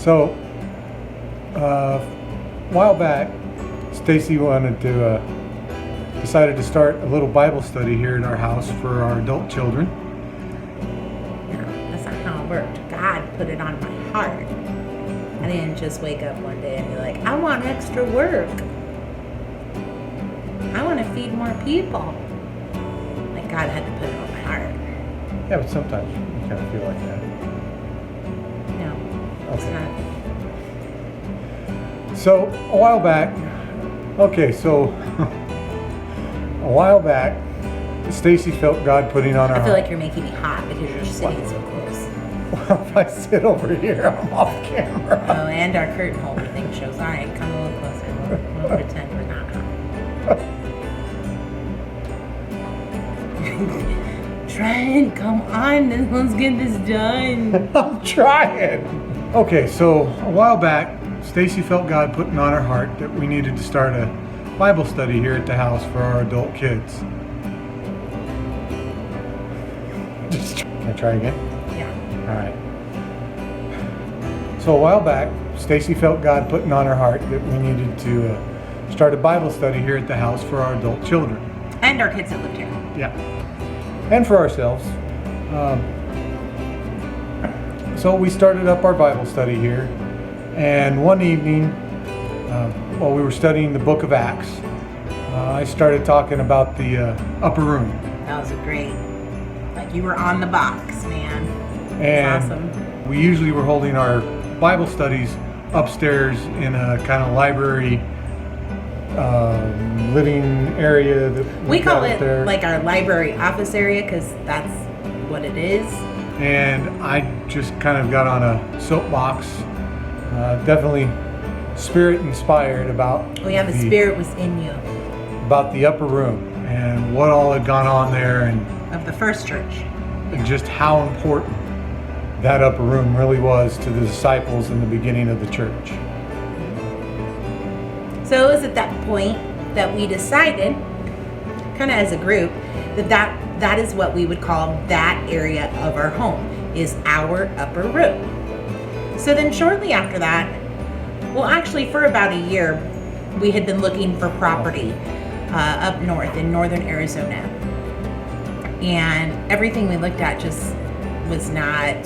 So, a while back, Stacy decided to start a little Bible study here in our house for our adult children. No, that's not how it worked. God put it on my heart. I didn't just wake up one day and be like, I want extra work. I want to feed more people. Like, God had to put it on my heart. Yeah, but sometimes you kind of feel like that. No, it's Okay. not. So, a while back, Stacy felt God putting on her I feel heart. like you're making me hot because you're sitting so close. Well, if I sit over here, I'm off camera. Oh, and our curtain holder thing shows. All right, come a little closer. We'll pretend we're not hot. Trent, come on. Let's get this done. I'm trying. Okay, so a while back, Stacy felt God putting on her heart that we needed to start a Bible study here at the house for our adult kids. Can I try again? Yeah. All right. So a while back, Stacy felt God putting on her heart that we needed to start a Bible study here at the house for our adult children. And our kids that lived here. Yeah. And for ourselves. So we started up our Bible study here. And one evening, while we were studying the book of Acts, I started talking about the upper room. That was a great, like you were on the box, man. And Awesome. we usually were holding our Bible studies upstairs in a kind of library living area that We call got it there. like our library office area because that's what it is. And I just kind of got on a soapbox, definitely spirit inspired about Oh yeah, the spirit was in you about the upper room and what all had gone on there and of the first church. just how important that upper room really was to the disciples in the beginning of the church. So it was at that point that we decided, kind of as a group, that is what we would call that area of our home, is our upper room. So then shortly after that, well actually for about a year, we had been looking for property up north in northern Arizona. And everything we looked at just was not,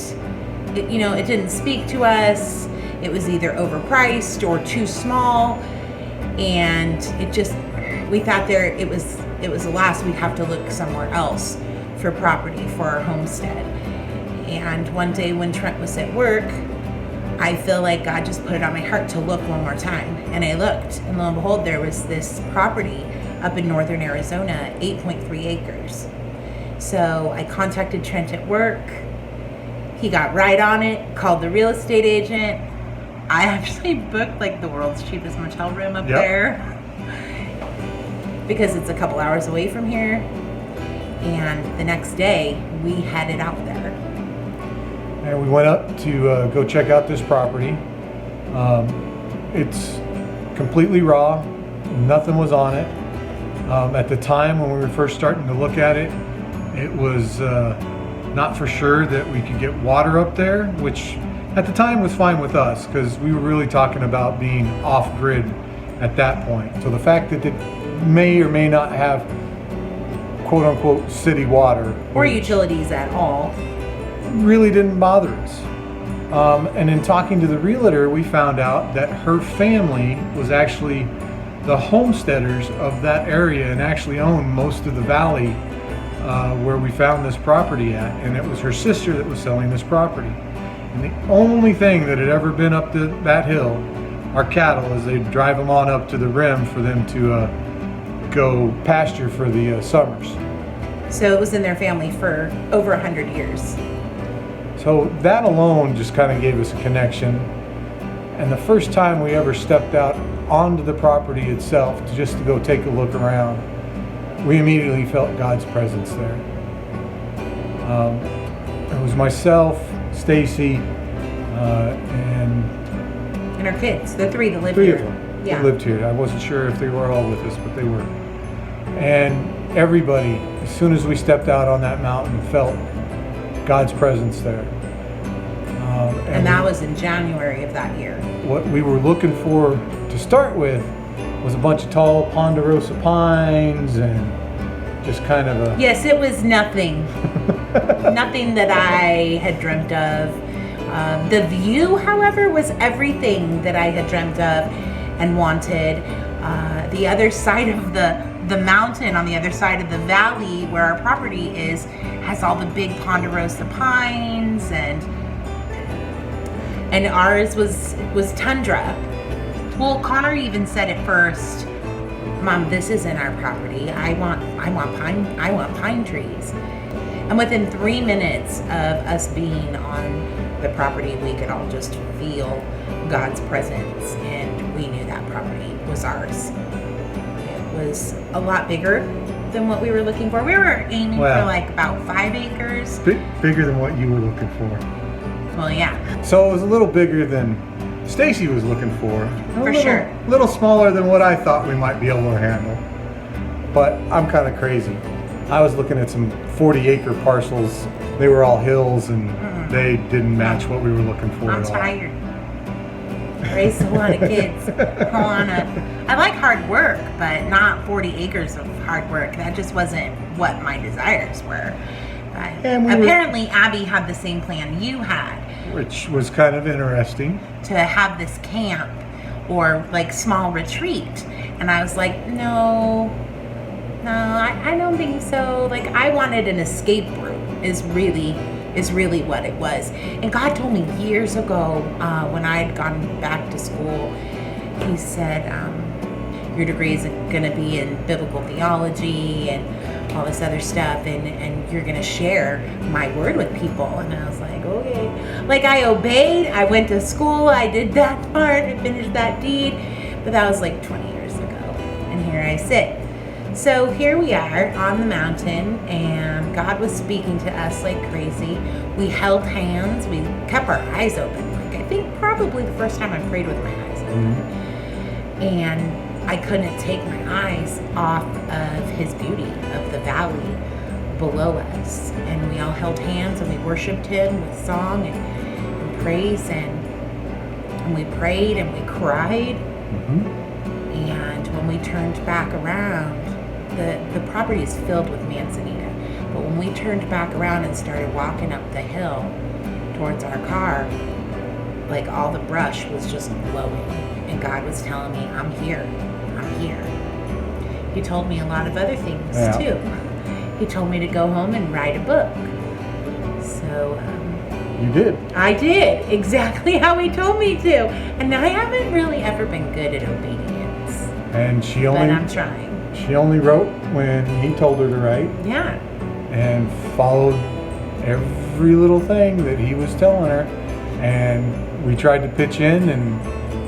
it didn't speak to us. It was either overpriced or too small. And we thought it was the last, we'd have to look somewhere else for property for our homestead. And one day when Trent was at work, I feel like God just put it on my heart to look one more time. And I looked, and lo and behold, there was this property up in northern Arizona, 8.3 acres. So I contacted Trent at work. He got right on it, called the real estate agent. I actually booked like the world's cheapest motel room up there because it's a couple hours away from here. And the next day we headed out there. And we went up to go check out this property. It's completely raw, nothing was on it. At the time when we were first starting to look at it, it was not for sure that we could get water up there, which at the time was fine with us because we were really talking about being off-grid at that point. So the fact that it may or may not have quote-unquote city water Or utilities at all. really didn't bother us. And in talking to the realtor, we found out that her family was actually the homesteaders of that area and actually owned most of the valley where we found this property at. And it was her sister that was selling this property. And the only thing that had ever been up that hill are cattle, as they drive them on up to the rim for them to go pasture for the summers. So it was in their family for over 100 years. So that alone just kind of gave us a connection. And the first time we ever stepped out onto the property itself just to go take a look around, we immediately felt God's presence there. It was myself, Stacy, And our kids, the three that lived three here. of them Yeah. that lived here. I wasn't sure if they were all with us, but they were. And everybody, as soon as we stepped out on that mountain, felt God's presence there. And that was in January of that year. What we were looking for to start with was a bunch of tall ponderosa pines and just kind of a... Yes, it was nothing. Nothing that I had dreamt of. The view, however, was everything that I had dreamt of and wanted. The other side of the mountain, on the other side of the valley where our property is, has all the big ponderosa pines, and ours was tundra. Well, Connor even said at first, "Mom, this isn't our property. I want pine trees." And within 3 minutes of us being on the property, we could all just feel God's presence, and we knew that property was ours. It was a lot bigger than what we were looking for. We were aiming for like about 5 acres. Bigger than what you were looking for. Well, yeah. So it was a little bigger than Stacy was looking for. For sure. A little smaller than what I thought we might be able to handle. But I'm kind of crazy. I was looking at some 40-acre parcels. They were all hills, and they didn't match what we were looking for I'm at all. tired. Raised a lot of kids. I like hard work, but not 40 acres of hard work. That just wasn't what my desires were. Apparently, Abby had the same plan you had. Which was kind of interesting. To have this camp or like small retreat. And I was like, no, I don't think so. Like, I wanted an escape room is really what it was. And God told me years ago when I had gone back to school, he said, your degree is going to be in biblical theology and all this other stuff, and you're going to share my word with people. And I was like, okay. Like, I obeyed. I went to school. I did that part. I finished that deed. But that was like 20 years ago. And here I sit. So here we are on the mountain, and God was speaking to us like crazy. We held hands. We kept our eyes open. Like, I think probably the first time I prayed with my eyes open. And I couldn't take my eyes off of his beauty, of the valley below us. And we all held hands, and we worshiped him with song and praise, and we prayed, and we cried. And when we turned back around, the property is filled with manzanita. But when we turned back around and started walking up the hill towards our car, like, all the brush was just glowing. And God was telling me, I'm here. I'm here. He told me a lot of other things too. He told me to go home and write a book. So you did. I did exactly how he told me to. And I haven't really ever been good at obedience. And but I'm trying. She only wrote when he told her to write. Yeah. And followed every little thing that he was telling her. And we tried to pitch in and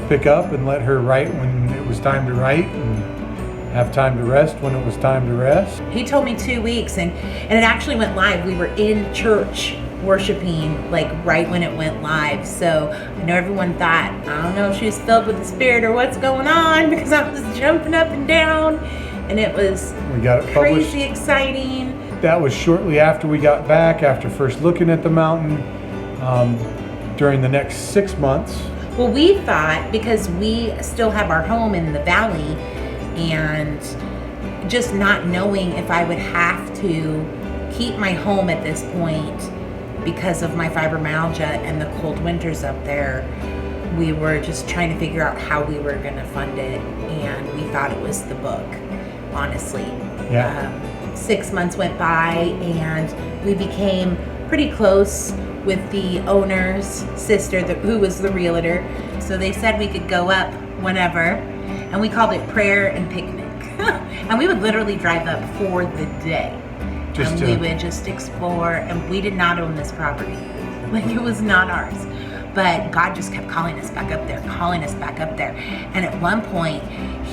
pick up and let her write when it was time to write, and have time to rest when it was time to rest. He told me 2 weeks, and it actually went live. We were in church worshiping, like, right when it went live. So I know everyone thought, I don't know if she was filled with the Spirit or what's going on, because I was jumping up and down, and it was crazy exciting. That was shortly after we got back, after first looking at the mountain. During the next 6 months. Well, we thought, because we still have our home in the valley, and just not knowing if I would have to keep my home at this point because of my fibromyalgia and the cold winters up there, we were just trying to figure out how we were going to fund it, and we thought it was the book, honestly. 6 months went by, and we became pretty close with the owner's sister, who was the realtor. So they said we could go up whenever, and we called it prayer and picnic. And we would literally drive up for the day. We would just explore, and we did not own this property. Like, it was not ours. But God just kept calling us back up there, calling us back up there. And at one point,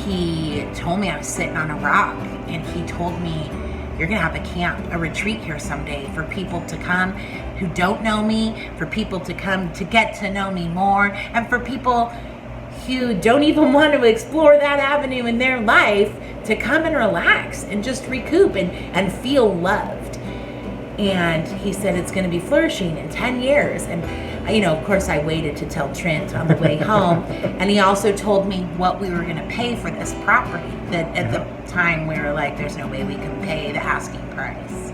he told me I was sitting on a rock, and he told me, you're going to have a camp, a retreat here someday for people to come who don't know me, for people to come to get to know me more, and for people who don't even want to explore that avenue in their life to come and relax and just recoup and feel loved. And he said it's going to be flourishing in 10 years. And, of course, I waited to tell Trent on the way home. And he also told me what we were going to pay for this property. That at the time we were like, there's no way we can pay the asking price.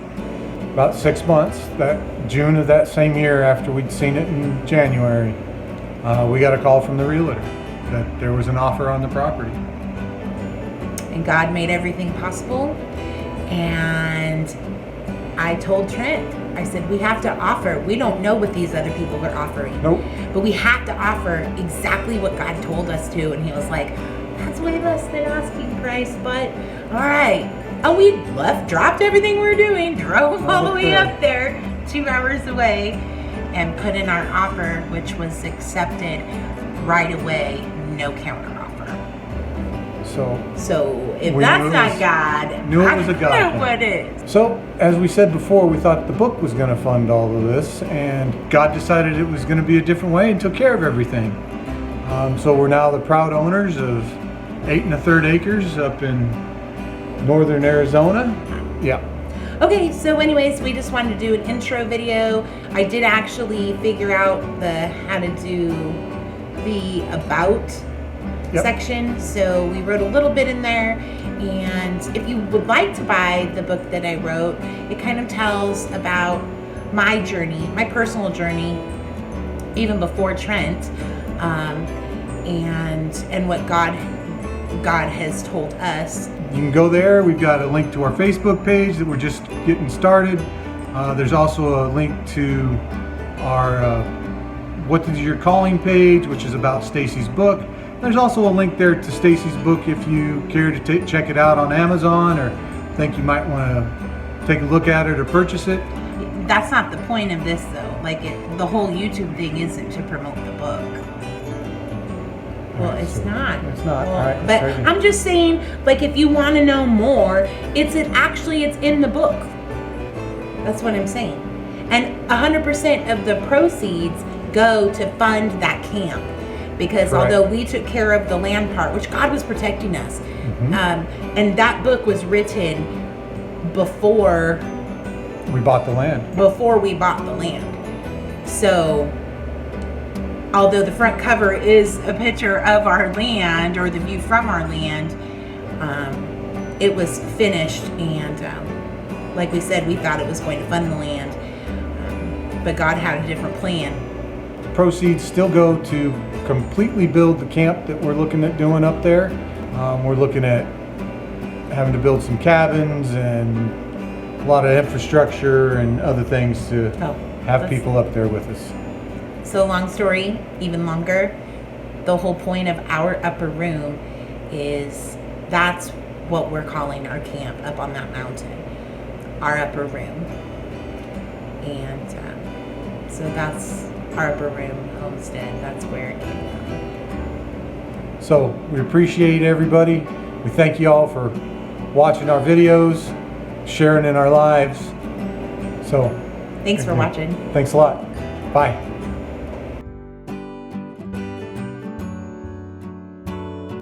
About 6 months, that June of that same year, after we'd seen it in January, we got a call from the realtor that there was an offer on the property. And God made everything possible. And I told Trent, I said, we have to offer. We don't know what these other people are offering. Nope. But we have to offer exactly what God told us to. And he was like, that's way less than asking price, but all right. Oh, we dropped everything we were doing, drove all the way up there, 2 hours away, and put in our offer, which was accepted right away, no counter offer. So if that's not God, I don't know what is. So, as we said before, we thought the book was going to fund all of this, and God decided it was going to be a different way and took care of everything. So we're now the proud owners of 8 1/3 acres up in northern Arizona. Yeah. Okay, so anyways, we just wanted to do an intro video. I did actually figure out how to do the about section, so we wrote a little bit in there. And if you would like to buy the book that I wrote, it kind of tells about my journey, my personal journey, even before Trent, and what God has told us. You can go there. We've got a link to our Facebook page that we're just getting started. There's also a link to our What Is Your Calling page, which is about Stacy's book. There's also a link there to Stacy's book if you care to check it out on Amazon or think you might want to take a look at it or purchase it. That's not the point of this, though. The whole YouTube thing isn't to promote the book. Well, it's not. It's not. Well, all right, but I'm just saying, if you want to know more, it's in the book. That's what I'm saying. And 100% of the proceeds go to fund that camp. Because although we took care of the land part, which God was protecting us, and that book was written before we bought the land. So, although the front cover is a picture of our land or the view from our land, it was finished, and like we said, we thought it was going to fund the land, but God had a different plan. Proceeds still go to completely build the camp that we're looking at doing up there. We're looking at having to build some cabins and a lot of infrastructure and other things to have people up there with us. So long story, even longer, the whole point of our upper room is that's what we're calling our camp up on that mountain, our upper room. And so that's our upper room homestead. That's where it came from. So we appreciate everybody. We thank you all for watching our videos, sharing in our lives. So thanks for watching. Thanks a lot. Bye.